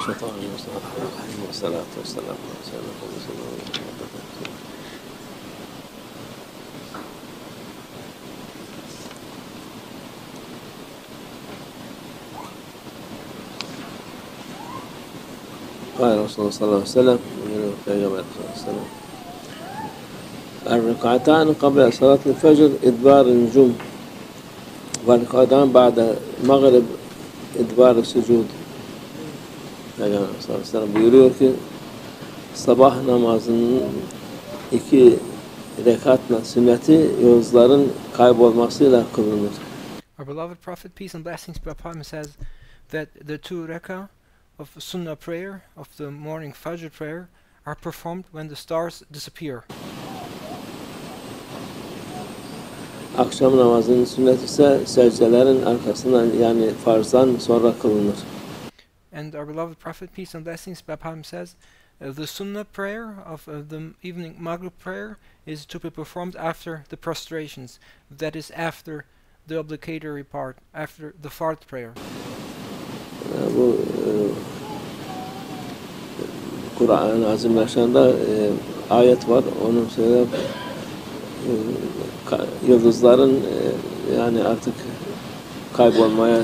الشيطان الرجيم والصلاة والسلام على سيدنا محمد. قال رسول الله صلى الله عليه وسلم الركعتان قبل صلاة الفجر إدبار النجوم والركعتان بعد المغرب إدبار السجود. Peygamber sallallahu aleyhi ve sellem buyuruyor ki sabah namazının 2 rekatla sünneti yıldızların kaybolmasıyla kılınır. Our beloved Prophet, peace and blessings be upon him, says that the 2 rak'ah of Sunnah prayer, of the morning Fajr prayer, are performed when the stars disappear. Akşam namazının sünneti ise secdelerin arkasından yani farzdan sonra kılınır. And our beloved Prophet, peace and blessings be upon him, says the Sunnah prayer of the evening Maghrib prayer is to be performed after the prostrations, that is after the obligatory part, after the Fard prayer. Bu Kur'an-ı Azimüşşan'da ayet var. Onun söyleyip yıldızların yani artık kaybolmaya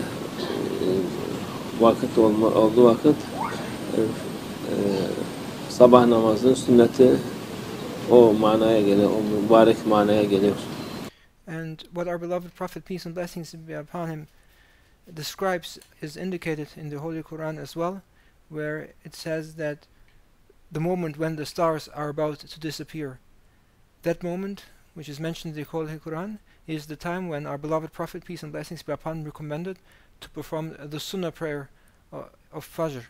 vakit olduğu vakit sabah namazının sünneti o manaya geliyor, o mübarek manaya geliyor. And what our beloved Prophet, peace and blessings be upon him, describes is indicated in the Holy Quran as well, where it says that the moment when the stars are about to disappear, that moment, which is mentioned in the Holy Quran, is the time when our beloved Prophet, peace and blessings be upon him, recommended to perform the Sunnah prayer of Fajr.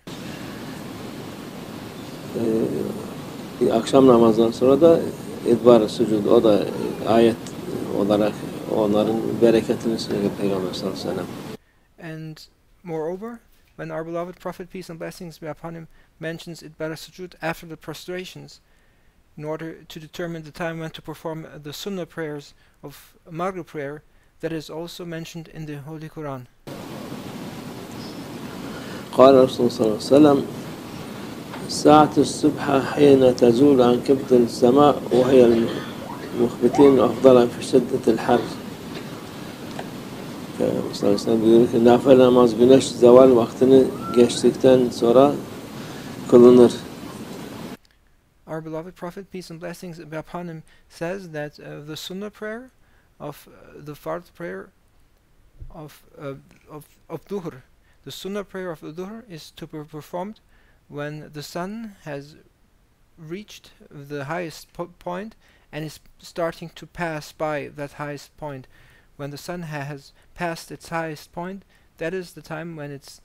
Akşam namazından sonra da idbar-ı sucud, o da ayet olarak onların bereketini söylüyor Peygamber sallallahu aleyhi ve sellem. And moreover, when our beloved Prophet, peace and blessings be upon him, mentions idbar sujud after the prostrations, in order to determine the time when to perform the Sunnah prayers of Maghrib prayer, that is also mentioned in the Holy Quran. قال رسول الله صلى الله عليه وسلم ساعة الصبح حين تزول عن كبد السماء وهي المخبتين أفضل في شدة الحر. Peygamber sallallahu aleyhi ve sellem buyuruyor ki nafile namaz güneş zeval vaktini geçtikten sonra kılınır. Our beloved Prophet, peace and blessings be upon him, says that the Sunnah prayer of the Fard prayer of Dhuhr, the Sunnah prayer of the Dhuhr is to be performed when the sun has reached the highest point and is starting to pass by that highest point. When the sun has passed its highest point, that is the time when it's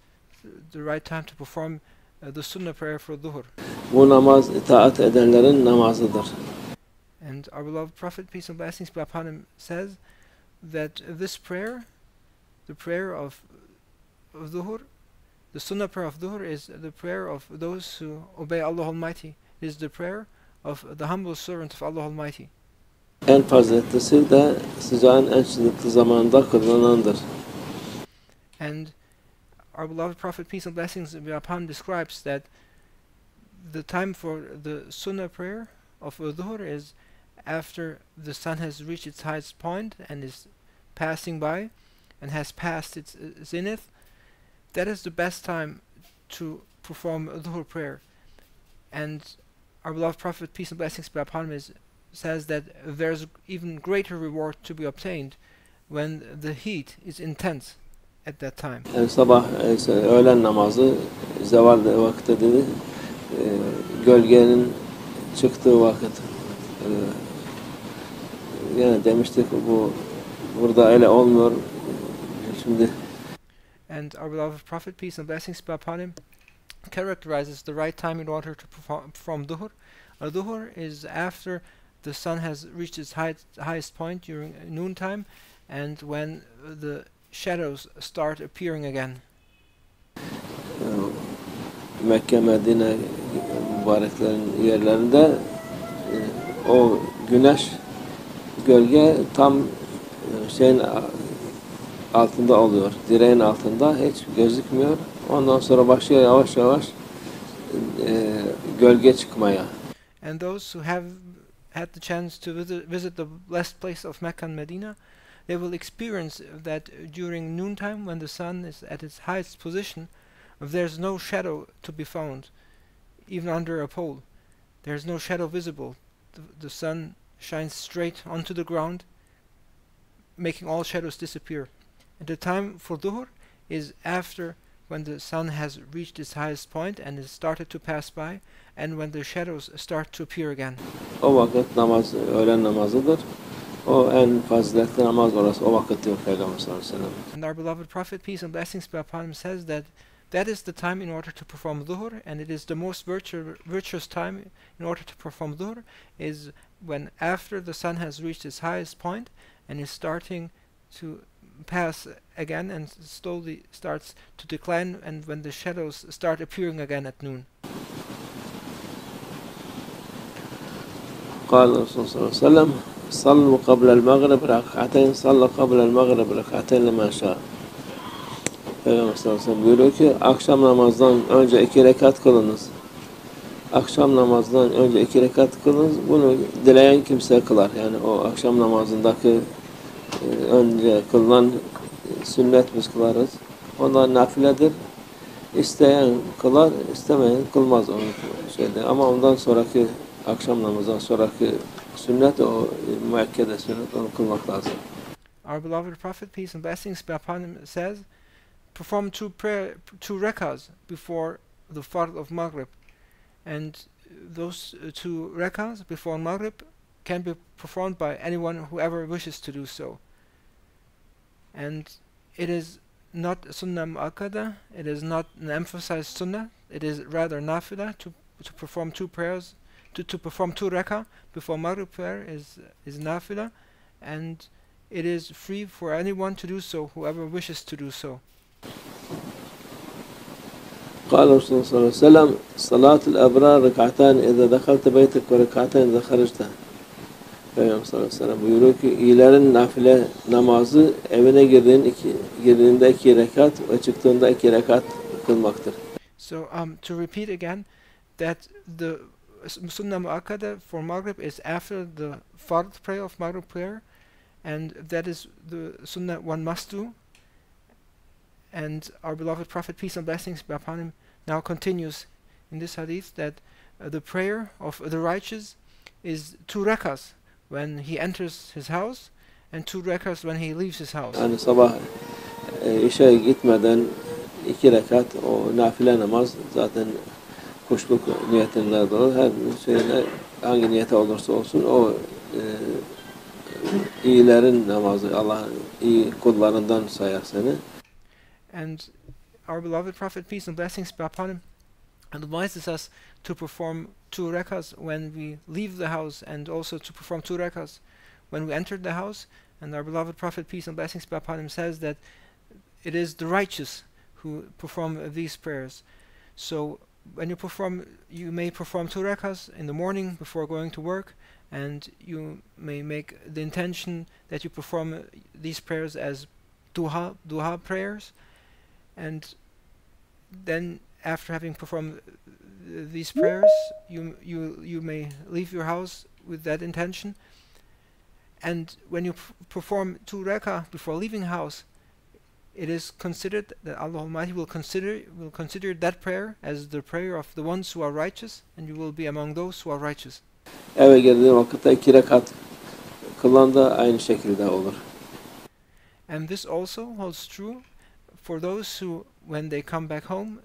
the right time to perform the Sunnah prayer for Dhuhr. Bu namaz itaat edenlerin namazıdır. And our beloved Prophet, peace and blessings be upon him, says that this prayer, the prayer of Dhuhr, the Sunnah prayer of Dhuhr, is the prayer of those who obey Allah Almighty. It is the prayer of the humble servant of Allah Almighty. En faziletlisi de sıcağın en şiddetli zamanında kılınandır. And our beloved Prophet, peace and blessings be upon him, describes that the time for the Sunnah prayer of Dhuhr is after the sun has reached its highest point and is passing by and has passed its zenith. That is the best time to perform Dhuhr prayer. And our beloved Prophet, peace and blessings be upon him, says that there's even greater reward to be obtained when the heat is intense at that time. Yani sabah öğlen namazı zeval vakti dedi, gölgenin çıktığı vakit. Yani demiştik burada öyle olmuyor. Şimdi And our beloved Prophet, peace and blessings be upon him, characterizes the right time in order to perform Dhuhr. Dhuhr is after the sun has reached its highest point during noontime, and when the shadows start appearing again. Mekke, Medine mübareklerin yerlerinde o güneş gölge tam şeyin altında oluyor. Direğin altında hiç gözükmüyor. Ondan sonra başlıyor yavaş yavaş gölge çıkmaya. And those who have had the chance to visit the blessed place of Mecca and Medina, they will experience that during noontime, when the sun is at its highest position, there's no shadow to be found, even under a pole. There's no shadow visible. The sun shines straight onto the ground, making all shadows disappear. And the time for Dhuhr is after when the sun has reached its highest point and is started to pass by, and when the shadows start to appear again. O vakit namaz, öğlen namazıdır. O en faziletli namaz orası. O vakit diyor Peygamber sallallahu aleyhi ve sellem. And our beloved Prophet, peace and blessings be upon him, says that that is the time in order to perform Dhuhr, and it is the most virtuous time in order to perform Dhuhr, is when after the sun has reached its highest point and is starting to pass again and slowly starts to decline, and when the shadows start appearing again at noon. قال الرسول صلى الله عليه وسلم صلوا قبل المغرب ركعتين صلى قبل المغرب ركعتين لما شاء. Peygamber sallallahu aleyhi ve sellem buyuruyor ki akşam namazdan önce 2 rekat kılınız. Akşam namazdan önce 2 rekat kılınız. Bunu dileyen kimse kılar. Yani o akşam namazındaki önce kılınan sünnet biz kılarız. Onlar nafiledir. İsteyen kılar, istemeyen kılmaz onu şeyde. Ama ondan sonraki akşam namazından sonraki sünnet o müekkede sünnet onu kılmak lazım. Our beloved Prophet, peace and blessings be upon him, says, perform two rak'ahs before the fard of Maghrib, and those 2 rak'ahs before Maghrib can be performed by anyone whoever wishes to do so. And it is not Sunnah mu'akkada, it is not an emphasized Sunnah, it is rather nafila to perform 2 prayers, to perform 2 rak'ah before Maghrib prayer is nafila, and it is free for anyone to do so, whoever wishes to do so. قال الرسول صلى الله عليه وسلم صلاة الأبرار ركعتان إذا دخلت بيتك وركعتين إذا خرجت. Peygamber sallallahu aleyhi ve sellem buyuruyor ki iyilerin nafile namazı evine girdiğinde 2 rekat ve çıktığında 2 rekat kılmaktır. So to repeat again, that the Sunnah mu'akkada for Maghrib is after the fard prayer of Maghrib prayer, and that is the Sunnah one must do. And our beloved Prophet, peace and blessings be upon him, now continues in this hadith that the prayer of the righteous is 2 rak'ahs when he enters his house and 2 rak'ahs when he leaves his house. Yani sabah işe gitmeden 2 rekat o nafile namaz zaten kuşluk niyetinde olur. Her şeyine hangi niyete olursa olsun o iyilerin namazı. Allah iyi kullarından sayar seni. And our beloved Prophet, peace and blessings be upon him, advises us to perform 2 rak'ahs when we leave the house, and also to perform 2 rak'ahs when we enter the house. And our beloved Prophet, peace and blessings be upon him, says that it is the righteous who perform these prayers. So when you may perform 2 rak'ahs in the morning before going to work, and you may make the intention that you perform these prayers as duha prayers. And then after having performed these prayers, you may leave your house with that intention. And when you perform 2 rak'ah before leaving house, it is considered that Allah Almighty will consider that prayer as the prayer of the ones who are righteous, and you will be among those who are righteous. Eve girdiğin vakitte 2 rekat kılan da aynı şekilde olur. And this also holds true for those who, when they come back home,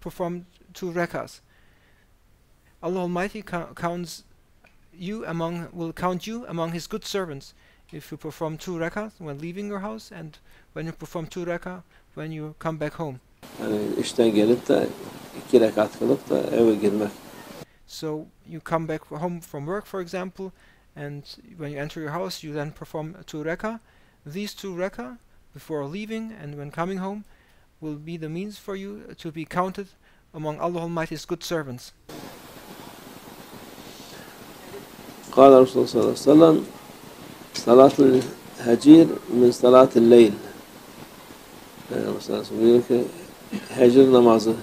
perform 2 rak'ahs. Allah Almighty will count you among His good servants if you perform 2 rak'ahs when leaving your house, and when you perform 2 rak'ah when you come back home. Yani işten gelip de 2 rekat kılıp da eve girmek. So you come back home from work, for example, and when you enter your house, you then perform 2 rak'ah. These 2 rak'ah before leaving and when coming home will be the means for you to be counted among Allah Almighty's good servants. قال الرسول صلى الله عليه وسلم صلاة الهجير من صلاة الليل. Mesela buyuruyor ki hecir namazı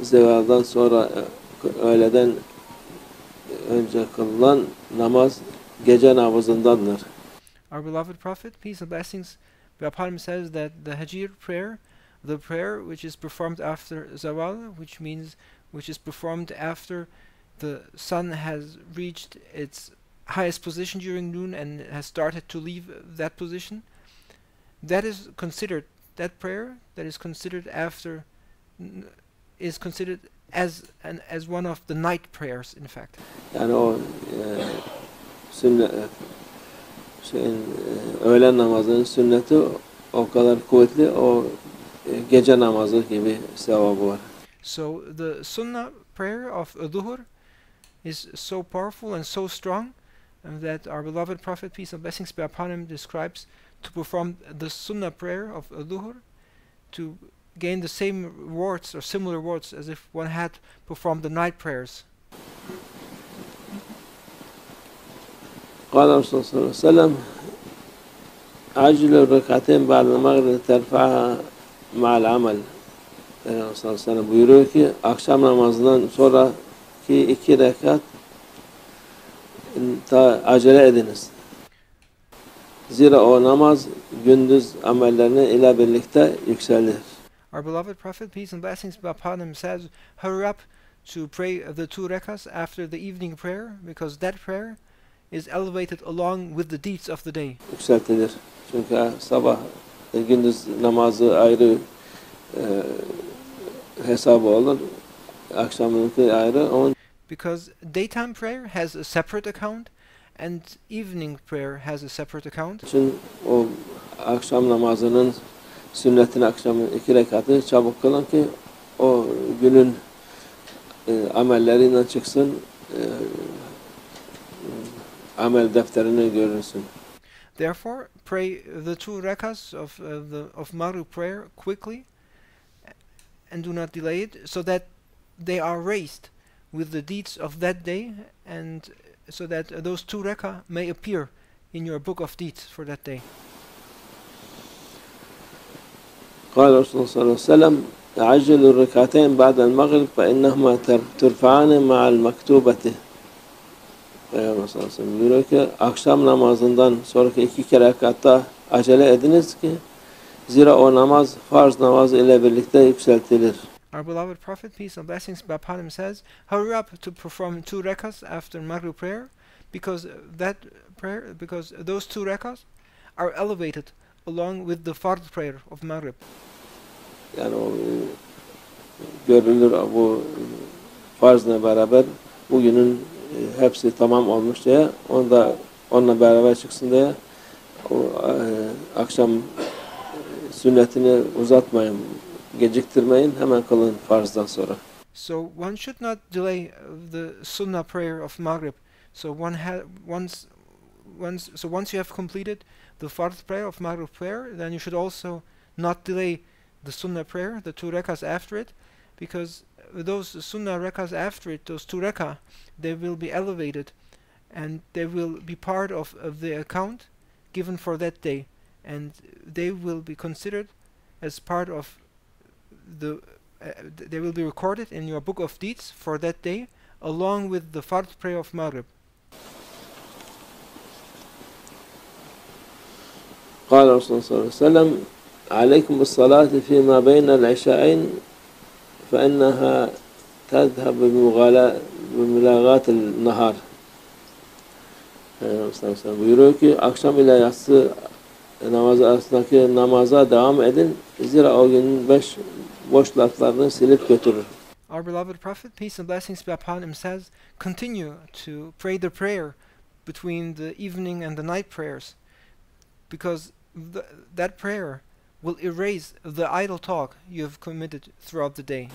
zevaldan sonra öğleden önce kılınan namaz gece namazındandır. Our beloved Prophet, peace and blessings be upon him, says that the Hajir prayer, the prayer which is performed after Zawal, which is performed after the sun has reached its highest position during noon and has started to leave that position, that is considered, that prayer that is considered after, is considered as one of the night prayers, in fact. Yani o sünnet öğlen namazının sünneti o kadar kuvvetli, o gece namazı gibi sevabı var. So the Sunnah prayer of Dhuhr is so powerful and so strong that our beloved Prophet, peace and blessings be upon him, describes to perform the Sunnah prayer of Dhuhr to gain the same rewards or similar rewards as if one had performed the night prayers. قال الرسول صلى الله عليه وسلم عجل الركعتين بعد المغرب ترفعها مع العمل. Resulullah sallallahu aleyhi ve sellem buyuruyor ki akşam namazından sonraki 2 rekat acele ediniz. Zira o namaz gündüz amellerine ile birlikte yükselir. Our beloved Prophet, peace and blessings be upon him, says, hurry up to pray the 2 rak'ahs after the evening prayer, because that prayer is elevated along with the deeds of the day. Yükseltilir. Çünkü sabah gündüz namazı ayrı hesabı olur. Akşamınki ayrı. Because daytime prayer has a separate account and evening prayer has a separate account. Için o akşam namazının sünnetin akşamın 2 rekatı çabuk kılın ki o günün amellerinden çıksın, amel defterini görürsün. Therefore, pray the 2 rak'ahs of Maghrib prayer quickly and do not delay it, so that they are raised with the deeds of that day, and so that those 2 rak'ah may appear in your book of deeds for that day. قال الرسول صلى الله عليه وسلم عجل الركعتين بعد المغرب فإنهما ترفعان مع المكتوبة. Peygamber sallallahu aleyhi ve sellem buyuruyor ki akşam namazından sonraki 2 rekatta acele ediniz ki zira o namaz farz namazı ile birlikte yükseltilir. Our beloved Prophet, peace and blessings be upon him, says, hurry up to perform 2 rak'ahs after Maghrib prayer, because those 2 rak'ahs are elevated along with the fard prayer of Maghrib. Yani o görülür, bu farzla beraber bugünün hepsi tamam olmuş diye onunla beraber çıksın diye o akşam sünnetini uzatmayın, geciktirmeyin, hemen kılın farzdan sonra. So one should not delay the Sunnah prayer of Maghrib. So once you have completed the fard prayer of Maghrib prayer, then you should also not delay the Sunnah prayer, the 2 rak'ahs after it, because those Sunnah rak'ahs after it, those 2 rak'ah, they will be elevated and they will be part of the account given for that day, and they will be considered as part of they will be recorded in your book of deeds for that day along with the fard prayer of Maghrib. قال الرسول صلى الله عليه وسلم عليكم بالصلاة فيما بين العشاءين فإنها تذهب بملاغات النهار. Buyuruyor ki akşam ile yatsı namazı arasındaki namaza devam edin. Zira o günün boş laflarını silip götürür. Our beloved Prophet, peace and blessings be upon him, says, continue to pray the prayer between the evening and the night prayers, because that prayer will erase the idle talk you have committed throughout the day.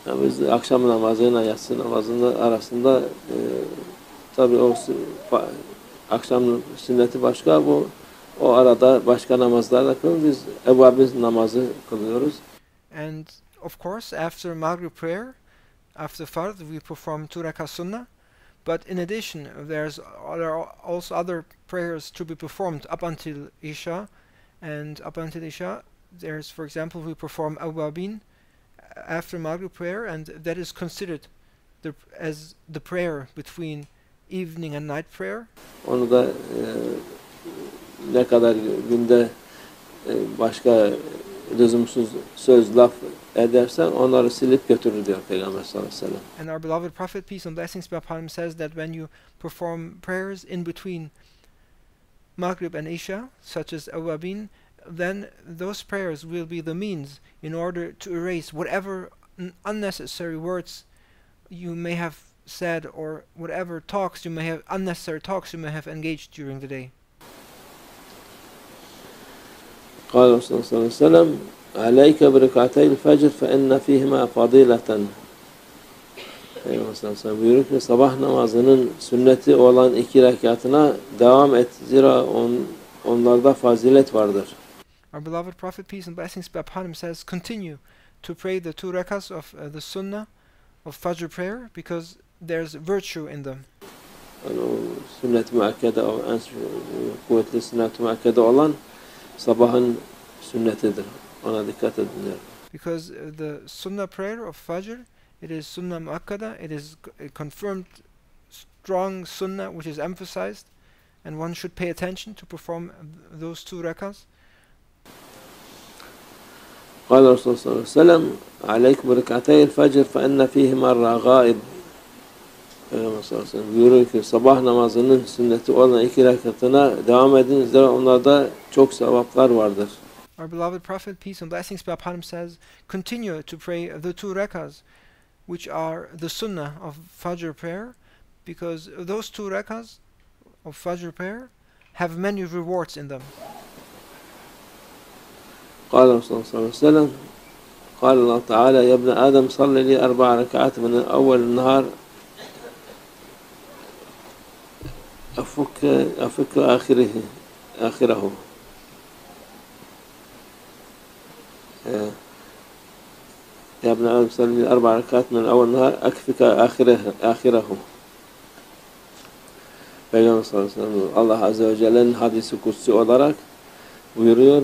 Yani biz akşam namazıyla yatsı namazının arasında tabii o akşam sünneti başka, o arada başka namazlar da kılıyoruz. Biz evvabin namazı kılıyoruz. And of course, after Maghrib prayer, after fard, we perform 2 rak'ah sunnah. But in addition, there are also other prayers to be performed up until Isha. And up until Isha, there's, for example, we perform awabin after Maghrib prayer, and that is considered as the prayer between evening and night prayer. Onu da ne kadar günde başka lüzumsuz söz, laf edersen onları silip götürür diyor Peygamber sallallahu aleyhi ve sellem. And our beloved Prophet, peace and blessings be upon him, says that when you perform prayers in between Maghrib and Isha, such as Awabin, then those prayers will be the means in order to erase whatever unnecessary words you may have said, or whatever unnecessary talks you may have engaged during the day. قال صلى الله عليه وسلم عليك بركعتي الفجر فإن فيهما فضيلة. Peygamber sallallahu aleyhi ve sellem buyuruyor ki sabah namazının sünneti olan 2 rekatına devam et. Zira onlarda fazilet vardır. Our beloved Prophet, peace and blessings be upon him, says, continue to pray the 2 rak'ahs of the Sunnah of Fajr prayer, because there's virtue in them. Yani o sünnet-i müakkede, en kuvvetli sünnet-i müakkede olan sabahın sünnetidir. Ona dikkat edin diyor. Because the Sunnah prayer of Fajr, it is Sunnah muakkada, it is a confirmed strong Sunnah which is emphasized, and one should pay attention to perform those 2 rak'ahs. قال الرسول صلى الله عليه وسلم عليك بركعتي الفجر فإن فيهما الرغائب. Peygamber sallallahu aleyhi ve sellem buyuruyor ki sabah namazının sünneti olan 2 rekatına devam edin. Zira onlarda çok sevaplar vardır. Our beloved Prophet, peace and blessings be upon him, says, continue to pray the 2 rak'ahs, which are the Sunnah of Fajr prayer, because those 2 rak'ahs of Fajr prayer have many rewards in them. قال الرسول صلى الله عليه وسلم قال الله تعالى يا ابن آدم صل لي 4 ركعات من أول النهار أفك آخره. يا ابن آدم صل لي 4 ركعات من أول النهار أكفك آخره. Peygamber sallallahu aleyhi ve sellem Allah azze ve celle'nin hadisi kutsi olarak buyuruyor: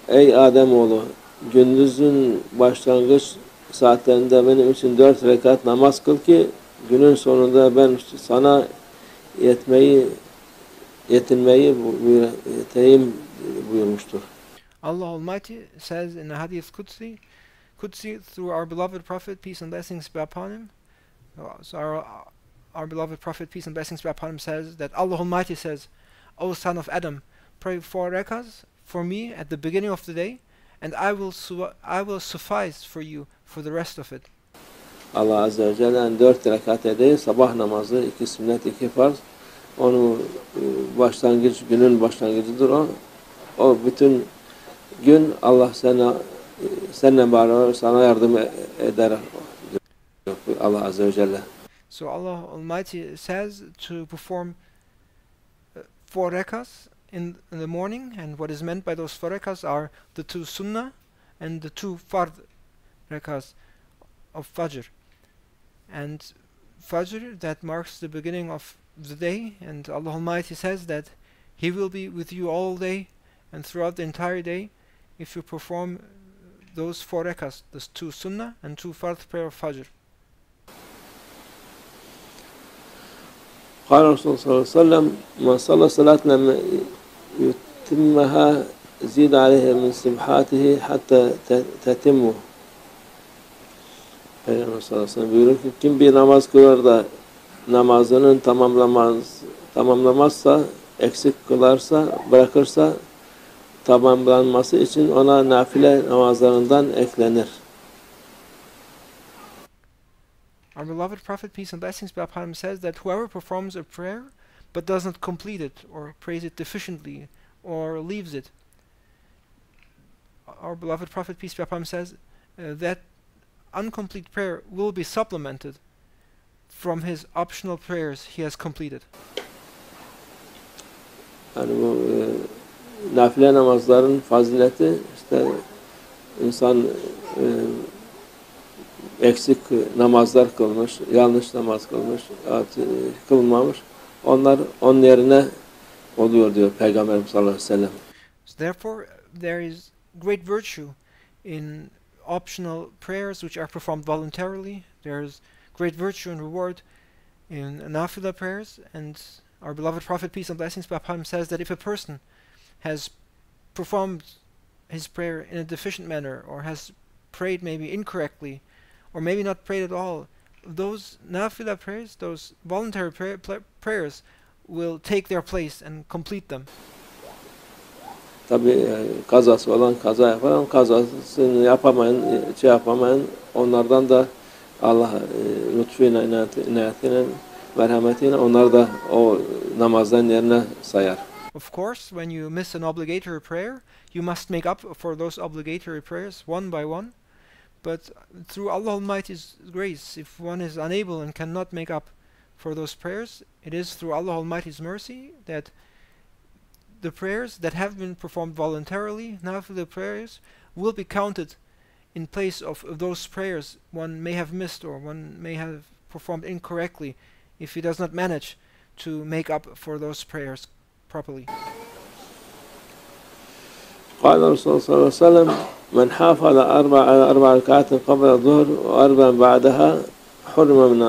Ey Ademoğlu, gündüzün başlangıç saatlerinde benim için 4 rekat namaz kıl ki günün sonunda ben sana yetinmeyi buyurmuştur. Allah Almighty says in the Hadith Qudsi through our beloved Prophet, peace and blessings be upon him. So our beloved Prophet, peace and blessings be upon him, says that Allah Almighty says, O son of Adam, pray 4 rak'ahs for me at the beginning of the day, and I will suffice for you for the rest of it. Allah azze ve celle'nin 4 rekat edeği sabah namazı, 2 sünnet, 2 farz. Onu günün başlangıcıdır o. O bütün gün Allah seninle beraber sana yardım eder. Allah azze ve celle. So Allah Almighty says to perform 4 rak'ahs in the morning, and what is meant by those 4 rak'ahs are the 2 sunnah and the 2 fard rak'ahs of Fajr. And Fajr, that marks the beginning of the day, and Allah Almighty says that He will be with you all day and throughout the entire day if you perform those 4 rak'ahs, the 2 sunnah and 2 fard prayer of Fajr. قال الرسول صلى الله عليه وسلم من صلى صلاة لم يتمها زيد عليه من سبحاته حتى تتمه. Peygamber sallallahu aleyhi ve sellem buyuruyor ki kim bir namaz kılar da namazının tamamlamazsa, eksik kılarsa, bırakırsa tamamlanması için ona nafile namazlarından eklenir. Our beloved Prophet, peace and blessings be upon him, says that whoever performs a prayer but does not complete it, or prays it deficiently, or leaves it, our beloved Prophet, peace be upon him, says that incomplete prayer will be supplemented from his optional prayers he has completed. Yani bu nafile namazların fazileti işte insan eksik namazlar kılmış, yanlış namaz kılmış, kılmamış. Onlar onun yerine oluyor diyor Peygamberimiz sallallahu aleyhi ve sellem. So therefore, there is great virtue in optional prayers which are performed voluntarily. There's great virtue and reward in nafila prayers, and our beloved Prophet, peace and blessings be upon him, says that if a person has performed his prayer in a deficient manner, or has prayed maybe incorrectly, or maybe not prayed at all, those nafila prayers, those voluntary prayers, will take their place and complete them. Tabi kazası olan kaza yapar ama kazasını yapamayan, yapamayan onlardan da Allah lütfuyla, inayetiyle, merhametiyle onları da o namazdan yerine sayar. Of course, when you miss an obligatory prayer, you must make up for those obligatory prayers one by one. But through Allah Almighty's grace, if one is unable and cannot make up for those prayers, it is through Allah Almighty's mercy that the prayers that have been performed voluntarily, nafila prayers, will be counted in place of those prayers one may have missed or one may have performed incorrectly if he does not manage to make up for those prayers properly. قال الرسول صلى الله عليه وسلم من حافظ على أربع ركعات قبل الظهر وأربع بعدها حرم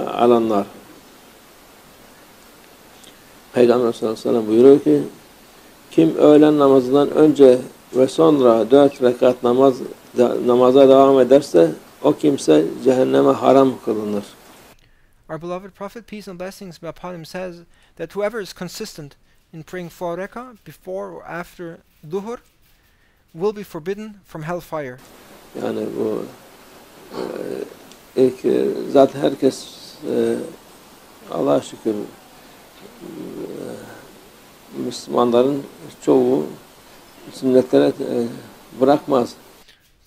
على النار. Peygamber sallallahu aleyhi ve sellem buyuruyor ki kim öğlen namazından önce ve sonra 4 rekat namaza devam ederse o kimse cehenneme haram kılınır. Our beloved Prophet, peace and blessings be upon him, says that whoever is consistent in praying 4 rak'ah before or after duhur will be forbidden from hellfire. Yani bu ilk zaten herkes Allah'a şükür Müslümanların çoğu sünnetlere bırakmaz.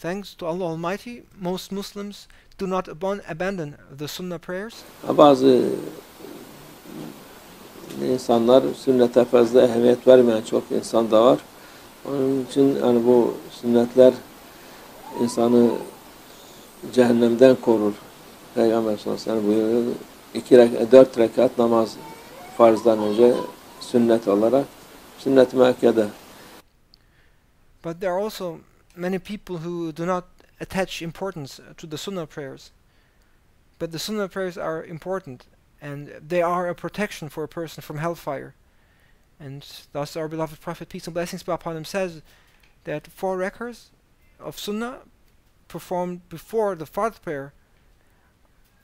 Thanks to Allah Almighty, most Muslims do not abandon the Sunnah prayers. Bazı insanlar sünnete fazla ehemmiyet vermeyen çok insan da var. Onun için yani bu sünnetler insanı cehennemden korur. Peygamber sallallahu aleyhi ve sellem buyuruyor 4 rekat namaz farzdan önce sünnet olarak sünnet-i müakkede. But there are also many people who do not attach importance to the Sunnah prayers. But the Sunnah prayers are important, and they are a protection for a person from hellfire. And thus our beloved Prophet, peace and blessings be upon him, says that 4 rak'ahs of Sunnah performed before the fourth prayer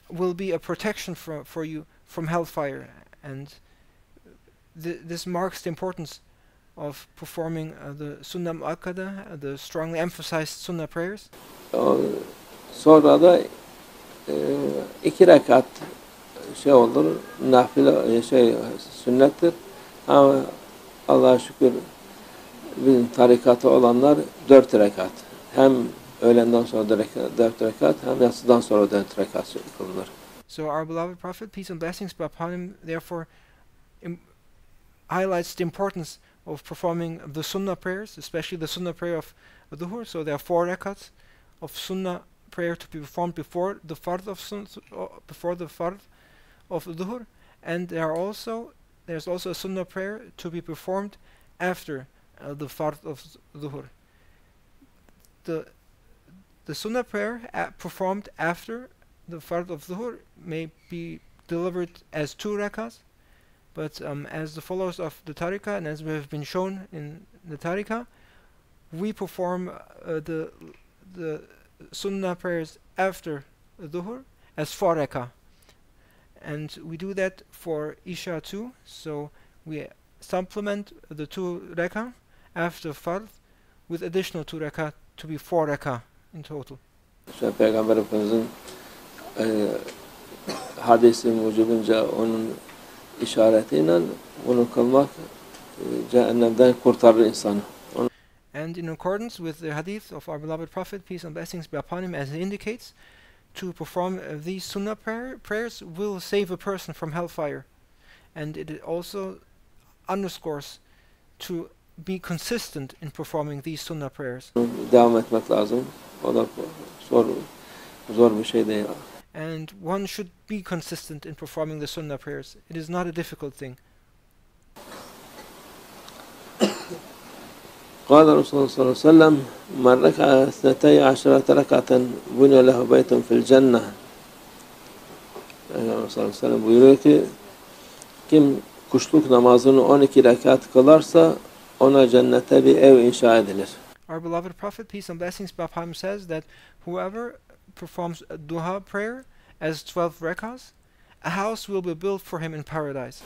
will be a protection for you from hellfire. And this marks the importance of performing the Sunnah Mu'akkada, the strongly emphasized Sunnah prayers. Sonra da 2 rekat olur, nafile sünnettir. Ama Allah'a şükür bizim tarikatı olanlar 4 rekat. Hem öğlenden sonra 4 rekat, hem yatsıdan sonra 4 rekat kılınır. So our beloved Prophet, peace and blessings be upon him, therefore highlights the importance of performing the Sunnah prayers, especially the Sunnah prayer of Dhuhr. So there are 4 rakats of Sunnah prayer to be performed before the Fard of Dhuhr, and there's also a Sunnah prayer to be performed after the Fard of Dhuhr. The Sunnah prayer performed after the Fard of Dhuhr may be delivered as 2 rak'ahs, but as the followers of the Tariqah, and as we have been shown in the Tariqah, we perform the Sunnah prayers after Dhuhr as 4 rak'ah. And we do that for Isha too, so we supplement the 2 rak'ah after Fard with additional 2 rak'ah to be 4 rak'ah in total. İşte Peygamber Efendimiz'in hadisi mucibince onun işaretiyle bunu kılmak cehennemden kurtarır insanı. And in accordance with the hadith of our beloved Prophet, peace and blessings be upon him, as it indicates, to perform these Sunnah prayers will save a person from hellfire. And it also underscores to be consistent in performing these Sunnah prayers. Devam etmek lazım. O da zor bir şey değil. And one should be consistent in performing the Sunnah prayers. It is not a difficult thing. قال الرسول صلى الله عليه وسلم من ركع 12 ركعة بني له بيت في الجنة. Peygamber sallallahu aleyhi ve sellem buyuruyor ki kim kuşluk namazını 12 rekat kılarsa ona cennete bir ev inşa edilir. Our beloved Prophet, peace and blessings be upon him, says that whoever performs a duha prayer as 12 rak'ahs, a house will be built for him in paradise.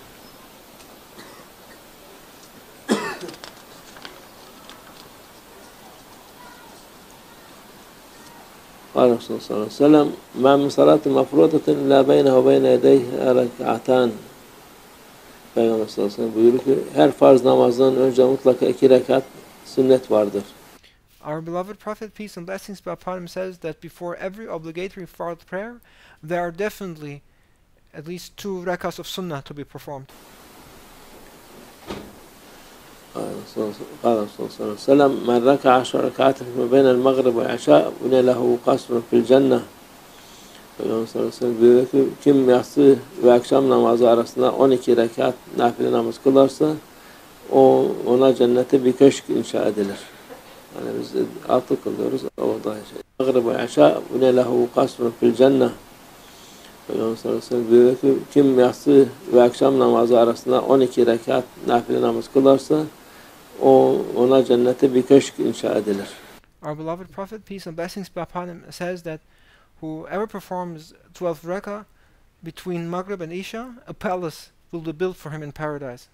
قال الرسول صلى الله عليه وسلم ما من صلاة مفروضة إلا بينه وبين يديه ركعتان. Peygamber sallallahu aleyhi ve sellem buyuruyor ki her farz namazdan önce mutlaka 2 rekat sünnet vardır. Our beloved Prophet, peace and blessings be upon him, says that before every obligatory fard prayer, there are definitely at least 2 rak'ahs of sunnah to be performed. قال الرسول صلى الله عليه وسلم من ركع 10 ركعات ما بين المغرب والعشاء بني له قصر في الجنة. Peygamber sallallahu aleyhi ve sellem buyuruyor ki kim yatsı ve akşam namazı arasında 12 rekat nafile namaz kılarsa ona cennete bir köşk inşa edilir. Yani biz 6 kılıyoruz. Orada Maghrib ve Isha bune lehu kasrun fil cennet. Peygamber sallallahu aleyhi ve sellem buyuruyor ki kim yatsı ve akşam namazı arasında 12 rekat nafile namaz kılarsa ona cennete bir köşk inşa edilir. Our beloved Prophet, peace and blessings be upon him, says that whoever performs 12 rak'ah between Maghrib and Isha, a palace will be built for him in paradise.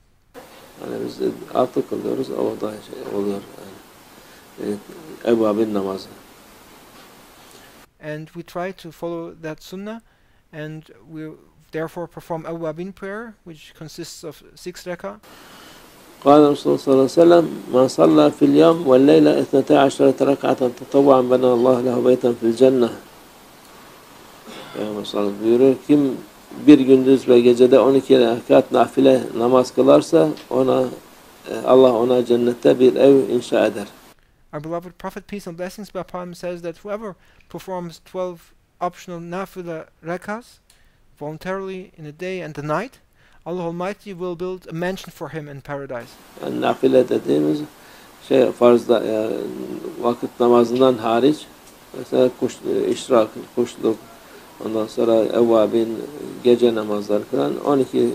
Yani biz 6 kılıyoruz. Orada oluyor. Yani, evvabin namazı. And we try to follow that sunnah, and we therefore perform awwabin prayer, which consists of 6 rak'ah. قال الرسول صلى الله عليه وسلم من صلى في اليوم والليلة 12 ركعة تطوعا بنى الله له بيتا في الجنة. Peygamber sallallahu aleyhi ve sellem buyuruyor kim bir gündüz ve gecede 12 rekat nafile namaz kılarsa Allah ona cennette bir ev inşa eder. Our beloved Prophet, peace and blessings be upon him, says that whoever performs 12 optional nafila rak'ahs voluntarily in the day and the night, Allah Almighty will build a mansion for him in paradise. Yani nafile dediğimiz farzda vakit namazından hariç mesela işrak, kuşluk, ondan sonra evvabin, gece namazları kılan 12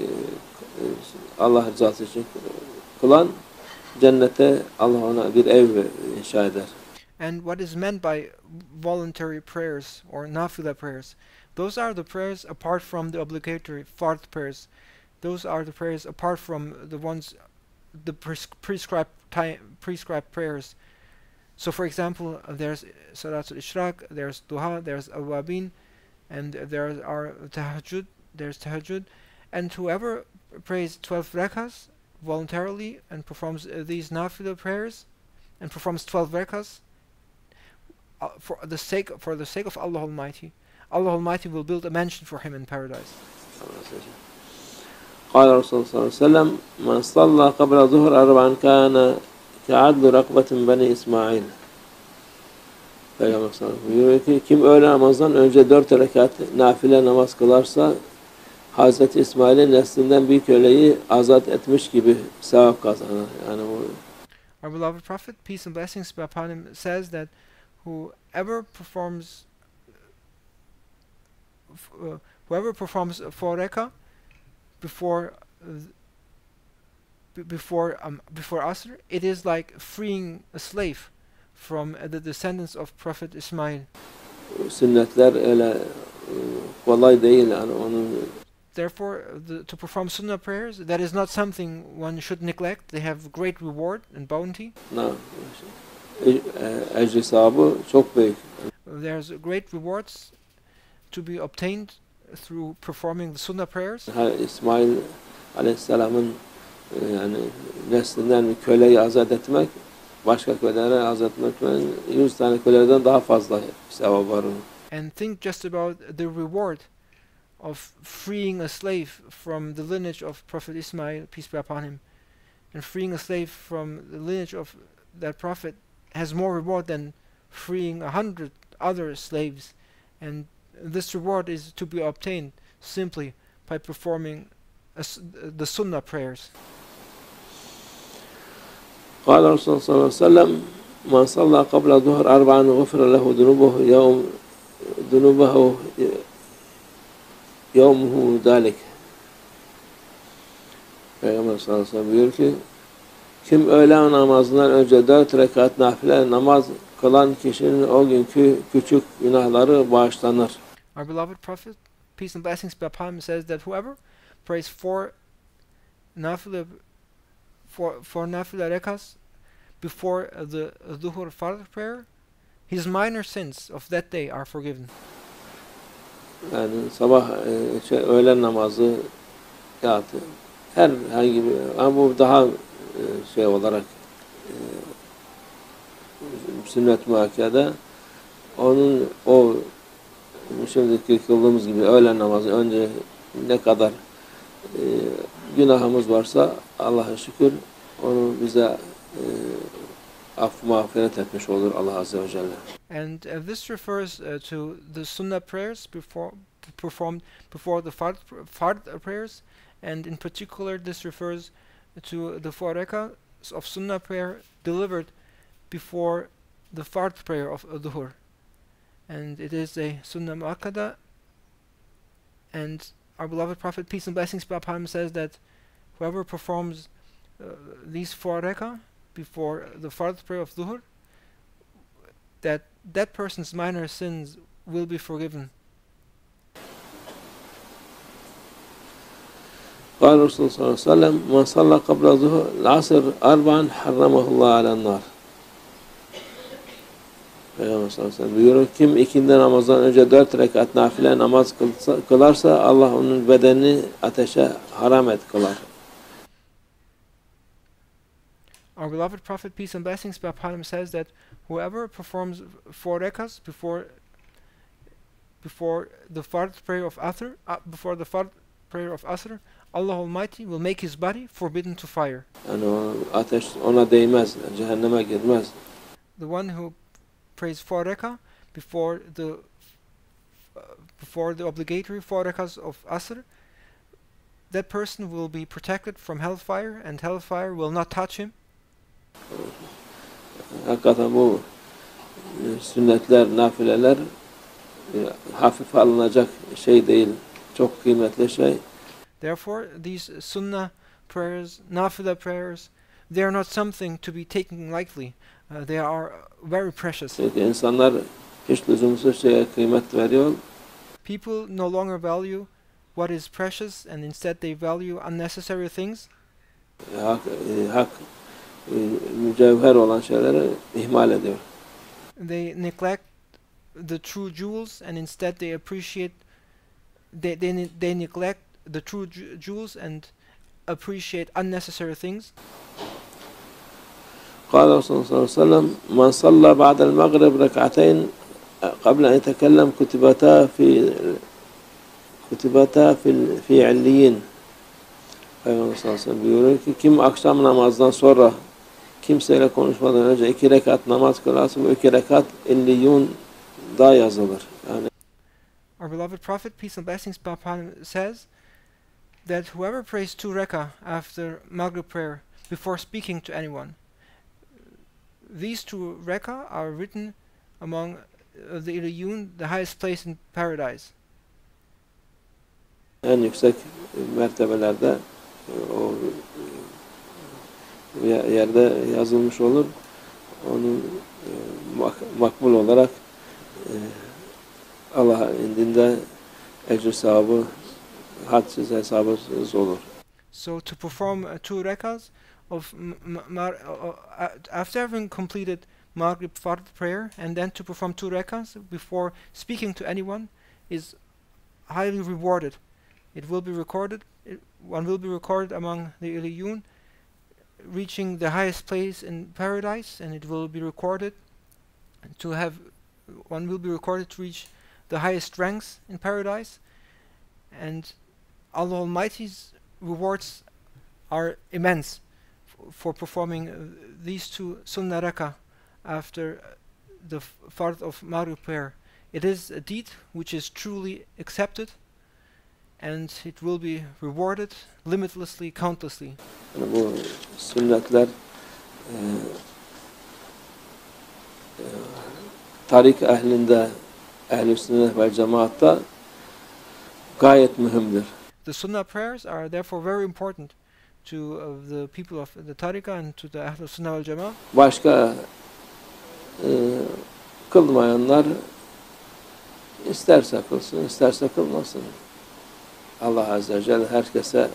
Allah rızası için kılan cennete Allah ona bir ev inşa eder. And what is meant by voluntary prayers or nafila prayers? Those are the prayers apart from the obligatory fard prayers. Those are the prayers apart from the ones, the prescribed prayers. So, for example, there's Salatul Ishraq, there's Duha, there's Awabin, and there are Tahajjud, there's Tahajjud. And whoever prays 12 rak'ahs voluntarily and performs these nafila prayers and performs 12 rak'ahs for the sake of Allah Almighty, Allah Almighty will build a mansion for him in paradise. قال الرسول صلى الله عليه وسلم من صلى قبل الظهر 4 كان كعدل رقبة بني إسماعيل. Peygamber sallallahu aleyhi ve sellem buyuruyor ki kim öğle namazdan önce 4 rekat nafile namaz kılarsa Hazreti İsmail'in neslinden bir köleyi azat etmiş gibi sevap kazanır. Yani bu Our beloved Prophet, peace and blessings be upon him, says that whoever performs 4 rak'ah before Asr, it is like freeing a slave from the descendants of Prophet Ismail. Sünnetler öyle kolay değil yani onun. Therefore, to perform sunnah prayers, that is not something one should neglect. They have great reward and bounty. Ecri sahabı çok büyük. There's great rewards to be obtained through performing the sunnah prayers. İsmail Aleyhisselam'ın yani neslinden bir köleyi azat etmek, başka köleleri azat etmek 100 tane köleden daha fazla sevap var onun. And think just about the reward of freeing a slave from the lineage of Prophet Ismail, peace be upon him, and freeing a slave from the lineage of that prophet has more reward than freeing 100 other slaves. And this reward is to be obtained simply by performing the sunnah prayers. قال رسول الله صلى الله عليه وسلم من صلى قبل الظهر 4 غفر له ذنوبه يومه ذلك. Peygamber sallallahu aleyhi ve sellem buyuruyor ki kim öğlen namazından önce 4 rekat nafile namaz kılan kişinin o günkü küçük günahları bağışlanır. Our beloved Prophet, peace and blessings be upon him, says that whoever prays four nafila rak'ahs before the Dhuhr Fard prayer, his minor sins of that day are forgiven. Yani sabah öğlen namazı yatı. Herhangi bir, ama bu daha şey olarak sünnet muakkade, onun o şimdiki kıldığımız gibi öğlen namazı önce ne kadar günahımız varsa Allah'a şükür onu bize mağfiret etmiş olur Allah Azze ve Celle. And this refers to the Sunnah prayers performed before the Fard prayers, and in particular this refers to the 4 rak'ahs of Sunnah prayer delivered before the Fard prayer of Dhuhr. And it is a Sunnah Mu'akkada, and our beloved Prophet, peace and blessings be upon him, says that whoever performs these 4 rak'ah before the Fard prayer of Dhuhr, that person's minor sins will be forgiven. قال الرسول صلى الله عليه وسلم من صلى قبل العصر 4 حرمه الله على النار. Peygamber sallallahu aleyhi ve sellem buyuruyor, kim ikindi namazdan önce 4 rekat nafile namaz kılarsa Allah onun bedenini ateşe haram kılar. Our beloved Prophet, peace and blessings be upon him, says that whoever performs 4 rak'ahs before the Fard prayer of Asr, Allah Almighty will make his body forbidden to fire. Yani ateş ona değmez, cehenneme girmez. The one who prays 4 rak'ah before the obligatory 4 rak'ahs of Asr, that person will be protected from hellfire, and hellfire will not touch him. Hakikaten bu sünnetler, nafileler hafife alınacak şey değil, çok kıymetli şey. Therefore, these sunnah prayers, nafila prayers, they are not something to be taken lightly. They are very precious. Çünkü insanlar hiç lüzumsuz şeye kıymet veriyor. People no longer value what is precious, and instead they value unnecessary things. Hak mücevher olan şeyleri ihmal ediyor. They neglect the true jewels, and instead they neglect the true jewels and appreciate unnecessary things. قال رسول الله صلى الله عليه وسلم من صلى بعد المغرب ركعتين قبل أن يتكلم كتبتا في عليين. Peygamber sallallahu aleyhi ve sellem buyuruyor ki kim akşam namazdan sonra kimseyle konuşmadan önce 2 rekat namaz kılarsa bu 2 rekat illiyun'da yazılır. Yani our beloved Prophet, peace and blessings be upon him, says that whoever prays 2 rak'ah after Maghrib prayer before speaking to anyone, these 2 rak'ah are written among the illiyun, the highest place in paradise. En yüksek mertebelerde o yerde yazılmış olur. Onun makbul olarak Allah indinde ecr sahabı hadsiz hesabsız olur. So to perform 2 rak'ahs of after having completed Maghrib Fard prayer, and then to perform 2 rak'ahs before speaking to anyone, is highly rewarded. It will be recorded. One will be recorded among the illiyun, reaching the highest place in paradise, and it will be recorded to have. One will be recorded to reach the highest ranks in paradise, and Allah Almighty's rewards are immense for performing these 2 sunnah rak'ah after the fard of Maghrib prayer. It is a deed which is truly accepted, and it will be rewarded limitlessly, countlessly. Yani bu sünnetler tarik ehlinde, ehl-i sünnet ve cemaatta gayet mühimdir. The Sunnah prayers are therefore very important to the people of the Tariqah and to the Ahl Sunnah wal Jama'ah. Başka kılmayanlar isterse kılsın, isterse kılmasın. Allah Azze ve Celle herkese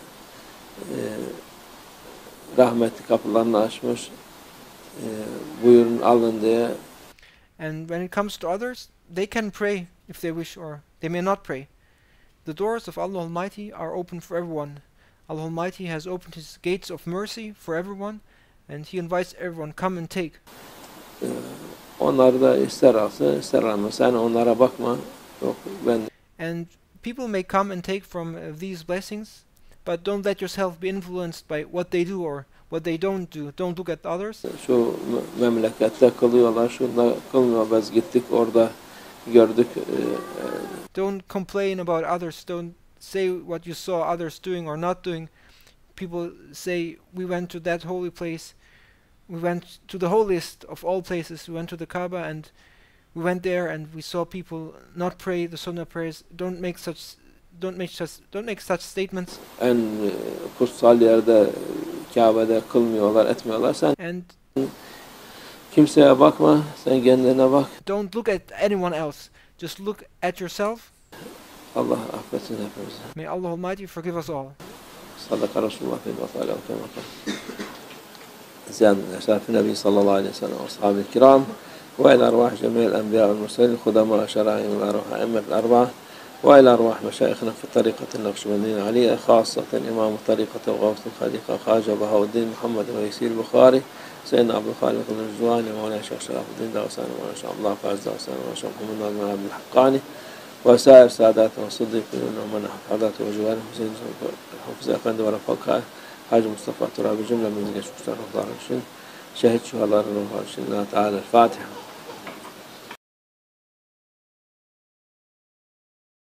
rahmetli kapılarını açmış. Buyurun alın diye. And when it comes to others, they can pray if they wish, or they may not pray. The doors of Allah Almighty are open for everyone. Allah Almighty has opened His gates of mercy for everyone, and He invites everyone, come and take. Onlar da ister alsın, ister almasın. Sen onlara bakma. Yok, ben. And people may come and take from these blessings, but don't let yourself be influenced by what they do or what they don't do. Don't look at others. Şu memlekette kılıyorlar, şunda kılmıyor. Biz gittik orada gördük. Don't complain about others. Don't say what you saw others doing or not doing. People say, we went to that holy place. We went to the holiest of all places. We went to the Kaaba and we went there and we saw people not pray the Sunnah prayers. Don't make such statements. En kutsal yerde Kabe'de kılmıyorlar, etmiyorlar. Sen And kimseye bakma, sen kendine bak. don't look at anyone else. Just look at yourself. Allah affetsin hepimizi. May Allah Almighty forgive us all. Sadaka Resulullah fil vatali ve kemaka. Ziyadet eşrafı Nebi sallallahu aleyhi ve sellem ve ashabi kiram ve ila arvah cemiyel enbiya ve mursalin khudama şera'in ve arvah emmet arba'a وإلى أرواح مشايخنا في طريقة النقشبندية العلية خاصة إمام طريقة الغوث الخليقة خواجة بهاء الدين محمد ويسير البخاري سيدنا عبد الخالق الرجواني مولانا الشيخ شرف الدين دغساني مولانا شيخ الله فاز دغساني مولانا شيخ محمد بن عبد الحقاني وسائر ساداتنا والصديقين ومن حفظاته وجوارهم حسين حفظ أفندي ورفاقه حاج مصطفى ترابي جملة من ذلك شهداء الله شهيد شهداء الله تعالى الفاتحة.